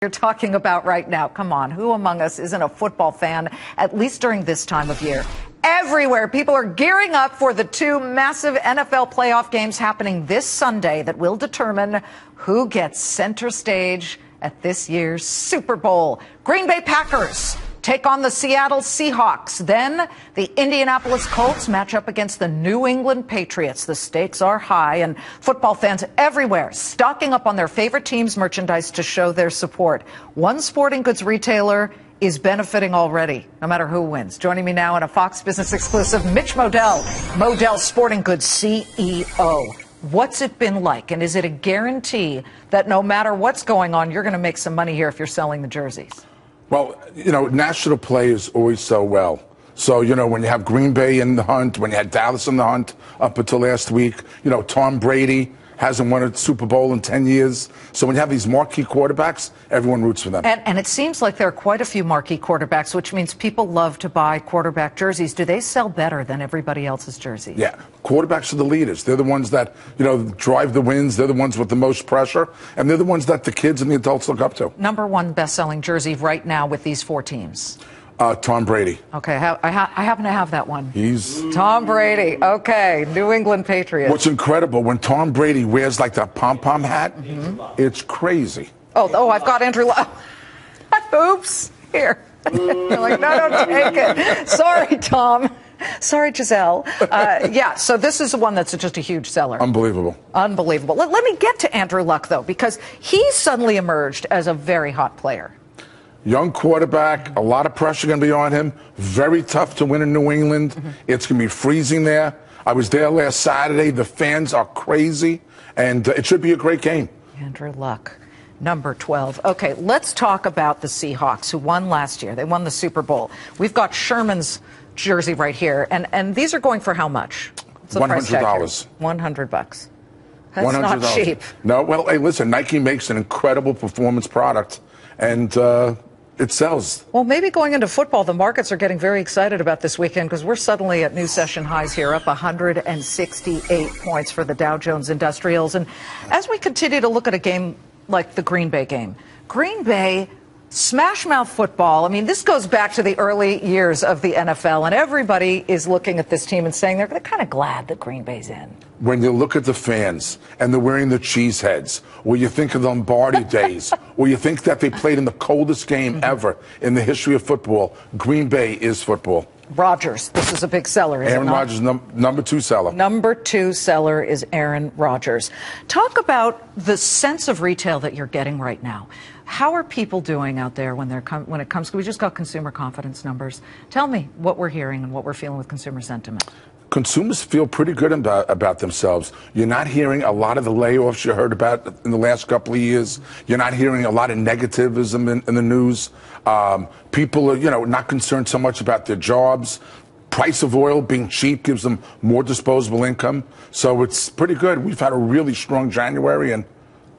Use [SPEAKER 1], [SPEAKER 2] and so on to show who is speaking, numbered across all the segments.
[SPEAKER 1] You're talking about right now. Come on, who among us isn't a football fan, at least during this time of year? Everywhere, people are gearing up for the two massive NFL playoff games happening this Sunday that will determine who gets center stage at this year's Super Bowl. Green Bay Packers take on the Seattle Seahawks. Then the Indianapolis Colts match up against the New England Patriots. The stakes are high, and football fans everywhere stocking up on their favorite teams' merchandise to show their support. One sporting goods retailer is benefiting already, no matter who wins. Joining me now in a Fox Business exclusive, Mitch Modell, Modell Sporting Goods CEO. What's it been like, and is it a guarantee that no matter what's going on, you're going to make some money here if you're selling the jerseys?
[SPEAKER 2] Well, national play is always so well. So, when you have Green Bay in the hunt, when you had Dallas in the hunt up until last week, Tom Brady hasn't won a Super Bowl in 10 years. So when you have these marquee quarterbacks, everyone roots for them.
[SPEAKER 1] And it seems like there are quite a few marquee quarterbacks, which means people love to buy quarterback jerseys. Do they sell better than everybody else's jerseys?
[SPEAKER 2] Yeah. Quarterbacks are the leaders. They're the ones that, drive the wins. They're the ones with the most pressure. And they're the ones that the kids and the adults look up to.
[SPEAKER 1] Number one best-selling jersey right now with these four teams?
[SPEAKER 2] Tom Brady.
[SPEAKER 1] Okay, I happen to have that one.
[SPEAKER 2] He's
[SPEAKER 1] Tom Brady. Okay, New England Patriots.
[SPEAKER 2] What's incredible, when Tom Brady wears like that pom-pom hat, it's crazy.
[SPEAKER 1] Oh, I've got Andrew Luck. Oops, here. You're like, no, don't take it. Sorry, Tom. Sorry, Giselle. Yeah, so this is the one that's just a huge seller.
[SPEAKER 2] Unbelievable.
[SPEAKER 1] Unbelievable. Let me get to Andrew Luck, though, because he suddenly emerged as a very hot player.
[SPEAKER 2] Young quarterback, a lot of pressure going to be on him. Very tough to win in New England. It's going to be freezing there. I was there last Saturday. The fans are crazy, and it should be a great game.
[SPEAKER 1] Andrew Luck, number 12. Okay, let's talk about the Seahawks, who won last year. They won the Super Bowl. We've got Sherman's jersey right here, and these are going for how much?
[SPEAKER 2] $100.
[SPEAKER 1] $100. That's $100. Not cheap.
[SPEAKER 2] No, well, hey, listen, Nike makes an incredible performance product, and it sells.
[SPEAKER 1] Well, maybe going into football, the markets are getting very excited about this weekend because we're suddenly at new session highs here, up 168 points for the Dow Jones Industrials. And as we continue to look at a game like the Green Bay game, Green Bay, smash mouth football. I mean, this goes back to the early years of the NFL, and everybody is looking at this team and saying they're kind of glad that Green Bay's in.
[SPEAKER 2] When you look at the fans and they're wearing the cheese heads, or you think of the Lombardi days, or you think that they played in the coldest game ever in the history of football, Green Bay is football.
[SPEAKER 1] Rodgers, this is a big seller, isn't it?
[SPEAKER 2] Aaron Rodgers, number two seller.
[SPEAKER 1] Number two seller is Aaron Rodgers. Talk about the sense of retail that you're getting right now. How are people doing out there when it comes? We just got consumer confidence numbers. Tell me what we're hearing and what we're feeling with consumer sentiment.
[SPEAKER 2] Consumers feel pretty good about themselves. You're not hearing a lot of the layoffs you heard about in the last couple of years. You're not hearing a lot of negativism in the news. People are, not concerned so much about their jobs. Price of oil being cheap gives them more disposable income. So it's pretty good. We've had a really strong January and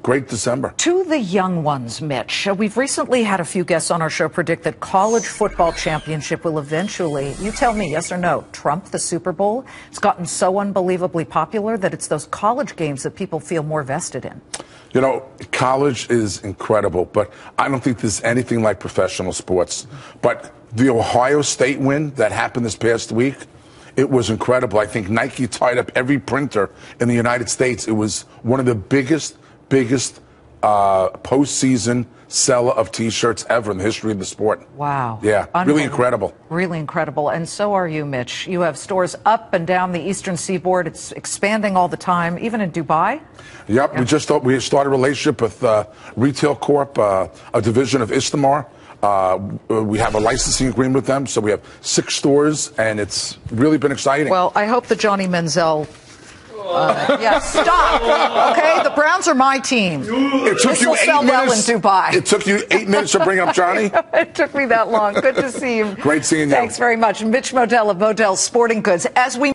[SPEAKER 2] great December.
[SPEAKER 1] To the young ones, Mitch, we've recently had a few guests on our show predict that college football championship will eventually, you tell me, yes or no, trump the Super Bowl. It's gotten so unbelievably popular that it's those college games that people feel more vested in.
[SPEAKER 2] College is incredible, but I don't think there's anything like professional sports. But the Ohio State win that happened this past week, it was incredible. I think Nike tied up every printer in the United States. It was one of the biggest postseason seller of T-shirts ever in the history of the sport.
[SPEAKER 1] Wow.
[SPEAKER 2] Yeah, really incredible.
[SPEAKER 1] Really incredible. And so are you, Mitch. You have stores up and down the eastern seaboard. It's expanding all the time, even in Dubai.
[SPEAKER 2] Yep, yeah. We started a relationship with Retail Corp, a division of Istamar. We have a licensing agreement with them, so we have 6 stores, and it's really been exciting.
[SPEAKER 1] Well, I hope the Johnny Manziel... yeah, stop. Okay, the Browns are my team.
[SPEAKER 2] It took you 8 minutes.
[SPEAKER 1] Well in Dubai.
[SPEAKER 2] It took you 8 minutes to bring up Johnny.
[SPEAKER 1] It took me that long. Good to see you.
[SPEAKER 2] Great seeing you.
[SPEAKER 1] Thanks very much, Mitch Modell of Modell Sporting Goods. As we